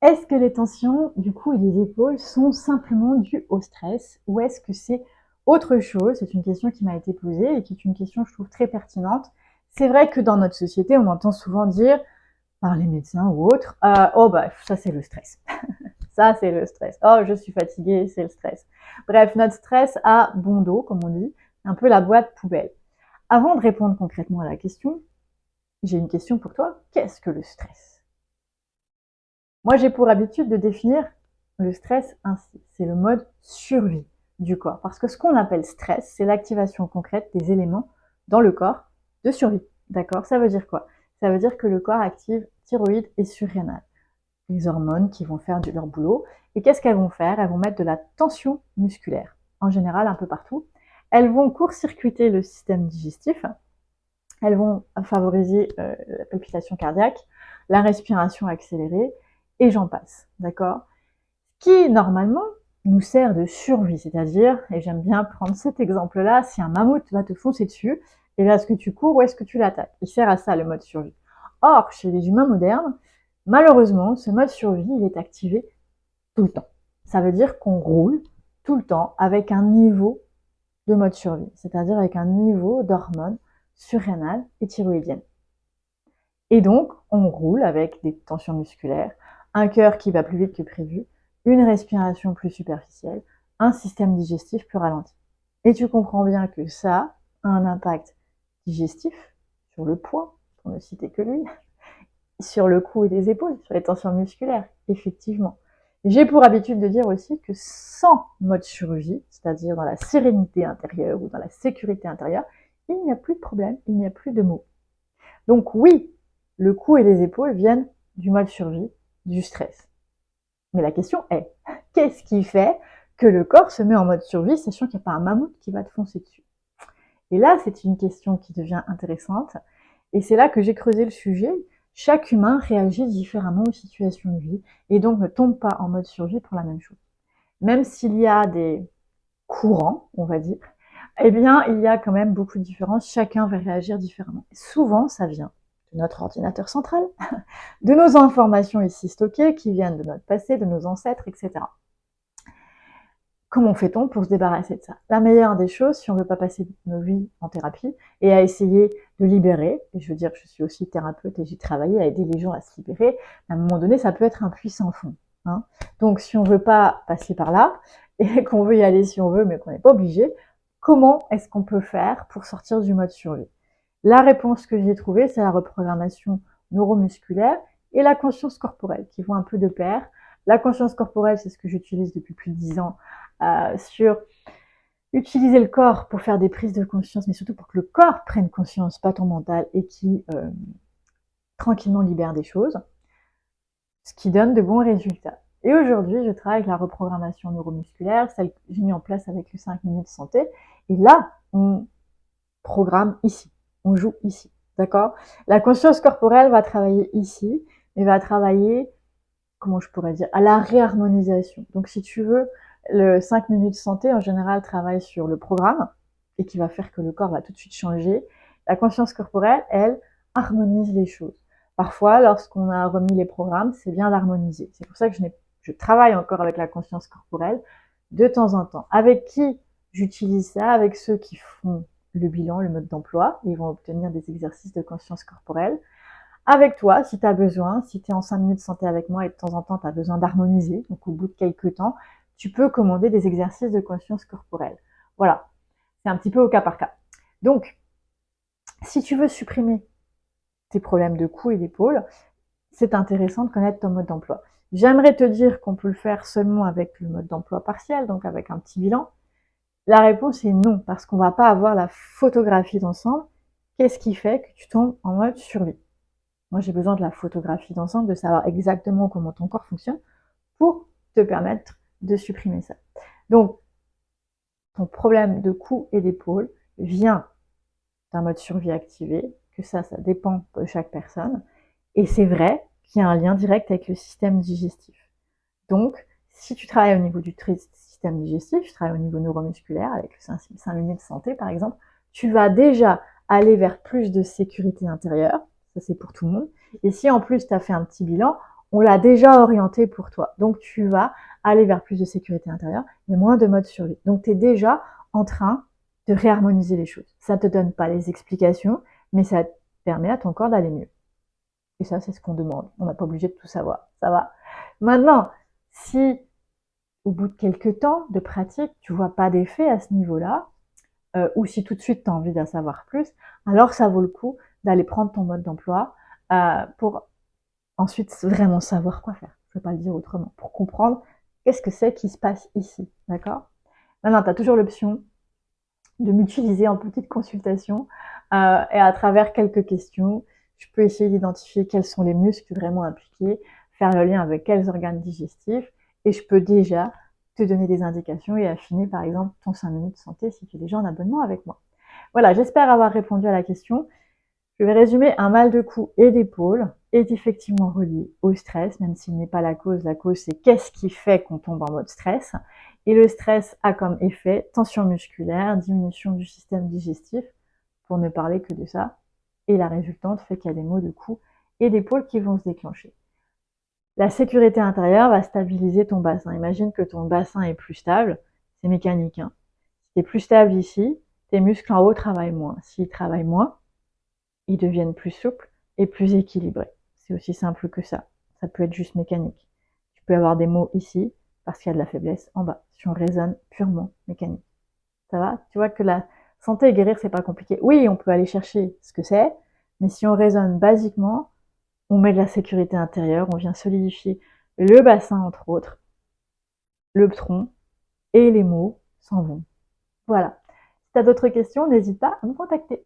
Est-ce que les tensions du cou et des épaules sont simplement dues au stress ou est-ce que c'est autre chose? C'est une question qui m'a été posée et qui est une question, je trouve, très pertinente. C'est vrai que dans notre société, on entend souvent dire, par les médecins ou autres, oh bah ça c'est le stress. Ça c'est le stress. Oh je suis fatiguée, c'est le stress. Bref, notre stress a bon dos, comme on dit, un peu la boîte poubelle. Avant de répondre concrètement à la question, j'ai une question pour toi. Qu'est-ce que le stress? Moi, j'ai pour habitude de définir le stress ainsi. C'est le mode survie du corps. Parce que ce qu'on appelle stress, c'est l'activation concrète des éléments dans le corps de survie. D'accord? Ça veut dire quoi? Ça veut dire que le corps active thyroïde et surrénal, les hormones qui vont faire leur boulot. Et qu'est-ce qu'elles vont faire? Elles vont mettre de la tension musculaire, en général un peu partout. Elles vont court-circuiter le système digestif. Elles vont favoriser la palpitation cardiaque, la respiration accélérée, et j'en passe, d'accord? Qui, normalement, nous sert de survie, c'est-à-dire, et j'aime bien prendre cet exemple-là, si un mammouth va te foncer dessus, et là, est-ce que tu cours ou est-ce que tu l'attaques? Il sert à ça, le mode survie. Or, chez les humains modernes, malheureusement, ce mode survie, il est activé tout le temps. Ça veut dire qu'on roule tout le temps avec un niveau de mode survie, c'est-à-dire avec un niveau d'hormones surrénales et thyroïdiennes. Et donc, on roule avec des tensions musculaires, un cœur qui bat plus vite que prévu, une respiration plus superficielle, un système digestif plus ralenti. Et tu comprends bien que ça a un impact digestif sur le poids, pour ne citer que lui, sur le cou et les épaules, sur les tensions musculaires, effectivement. J'ai pour habitude de dire aussi que sans mode survie, c'est-à-dire dans la sérénité intérieure ou dans la sécurité intérieure, il n'y a plus de problème, il n'y a plus de mots. Donc oui, le cou et les épaules viennent du mode survie, du stress. Mais la question est, qu'est-ce qui fait que le corps se met en mode survie, sachant qu'il n'y a pas un mammouth qui va te foncer dessus? Et là, c'est une question qui devient intéressante. Et c'est là que j'ai creusé le sujet. Chaque humain réagit différemment aux situations de vie et donc ne tombe pas en mode survie pour la même chose. Même s'il y a des courants, on va dire, eh bien, il y a quand même beaucoup de différences. Chacun va réagir différemment. Et souvent, ça vient de notre ordinateur central, de nos informations ici stockées qui viennent de notre passé, de nos ancêtres, etc. Comment fait-on pour se débarrasser de ça? La meilleure des choses, si on ne veut pas passer nos vies en thérapie, et à essayer de libérer, et je veux dire que je suis aussi thérapeute et j'ai travaillé à aider les gens à se libérer, à un moment donné, ça peut être un puits sans fond. Hein. Donc si on ne veut pas passer par là, et qu'on veut y aller si on veut, mais qu'on n'est pas obligé, comment est-ce qu'on peut faire pour sortir du mode survie? La réponse que j'ai trouvée, c'est la reprogrammation neuromusculaire et la conscience corporelle, qui vont un peu de pair. La conscience corporelle, c'est ce que j'utilise depuis plus de 10 ans sur utiliser le corps pour faire des prises de conscience, mais surtout pour que le corps prenne conscience, pas ton mental, et qui tranquillement libère des choses, ce qui donne de bons résultats. Et aujourd'hui, je travaille avec la reprogrammation neuromusculaire, celle que j'ai mis en place avec le 5 minutes santé, et là, on programme ici, on joue ici, d'accord? La conscience corporelle va travailler ici, mais va travailler, comment je pourrais dire, à la réharmonisation. Donc si tu veux, le 5 minutes santé, en général, travaille sur le programme, et qui va faire que le corps va tout de suite changer. La conscience corporelle, elle, harmonise les choses. Parfois, lorsqu'on a remis les programmes, c'est bien d'harmoniser. C'est pour ça que je travaille encore avec la conscience corporelle de temps en temps. Avec qui j'utilise ça? Avec ceux qui font le bilan, le mode d'emploi. Ils vont obtenir des exercices de conscience corporelle. Avec toi, si tu as besoin, si tu es en 5 minutes santé avec moi et de temps en temps tu as besoin d'harmoniser, donc au bout de quelques temps, tu peux commander des exercices de conscience corporelle. Voilà, c'est un petit peu au cas par cas. Donc, si tu veux supprimer tes problèmes de cou et d'épaule, c'est intéressant de connaître ton mode d'emploi. J'aimerais te dire qu'on peut le faire seulement avec le mode d'emploi partiel, donc avec un petit bilan. La réponse est non, parce qu'on ne va pas avoir la photographie d'ensemble. Qu'est-ce qui fait que tu tombes en mode survie? Moi, j'ai besoin de la photographie d'ensemble, de savoir exactement comment ton corps fonctionne pour te permettre de supprimer ça. Donc, ton problème de cou et d'épaule vient d'un mode survie activé, que ça dépend de chaque personne. Et c'est vrai qu'il y a un lien direct avec le système digestif. Donc, si tu travailles au niveau du système digestif, tu travailles au niveau neuromusculaire, avec le 5 minutes santé par exemple, tu vas déjà aller vers plus de sécurité intérieure, ça c'est pour tout le monde. Et si en plus tu as fait un petit bilan, on l'a déjà orienté pour toi. Donc, tu vas aller vers plus de sécurité intérieure et moins de mode survie. Donc, tu es déjà en train de réharmoniser les choses. Ça ne te donne pas les explications, mais ça permet à ton corps d'aller mieux. Et ça, c'est ce qu'on demande. On n'est pas obligé de tout savoir. Ça va. Maintenant, si au bout de quelques temps de pratique, tu vois pas d'effet à ce niveau-là, ou si tout de suite tu as envie d'en savoir plus, alors ça vaut le coup d'aller prendre ton mode d'emploi pour ensuite vraiment savoir quoi faire. Je ne vais pas le dire autrement. Pour comprendre qu'est-ce que c'est qui se passe ici. D'accord? Maintenant, tu as toujours l'option de m'utiliser en petite consultation et à travers quelques questions, je peux essayer d'identifier quels sont les muscles vraiment impliqués, faire le lien avec quels organes digestifs et je peux déjà te donner des indications et affiner par exemple ton 5 minutes santé si tu es déjà en abonnement avec moi. Voilà, j'espère avoir répondu à la question. Je vais résumer, un mal de cou et d'épaule est effectivement relié au stress, même s'il n'est pas la cause. La cause, c'est qu'est-ce qui fait qu'on tombe en mode stress. Et le stress a comme effet tension musculaire, diminution du système digestif, pour ne parler que de ça. Et la résultante fait qu'il y a des maux de cou et d'épaule qui vont se déclencher. La sécurité intérieure va stabiliser ton bassin. Imagine que ton bassin est plus stable, c'est mécanique. Hein. Si tu es plus stable ici, tes muscles en haut travaillent moins. S'ils travaillent moins, ils deviennent plus souples et plus équilibrés. C'est aussi simple que ça. Ça peut être juste mécanique. Tu peux avoir des maux ici parce qu'il y a de la faiblesse en bas. Si on raisonne purement mécanique. Ça va? Tu vois que la santé et guérir, c'est pas compliqué. Oui, on peut aller chercher ce que c'est, mais si on raisonne basiquement, on met de la sécurité intérieure, on vient solidifier le bassin entre autres, le tronc et les maux s'en vont. Voilà. Si tu as d'autres questions, n'hésite pas à me contacter.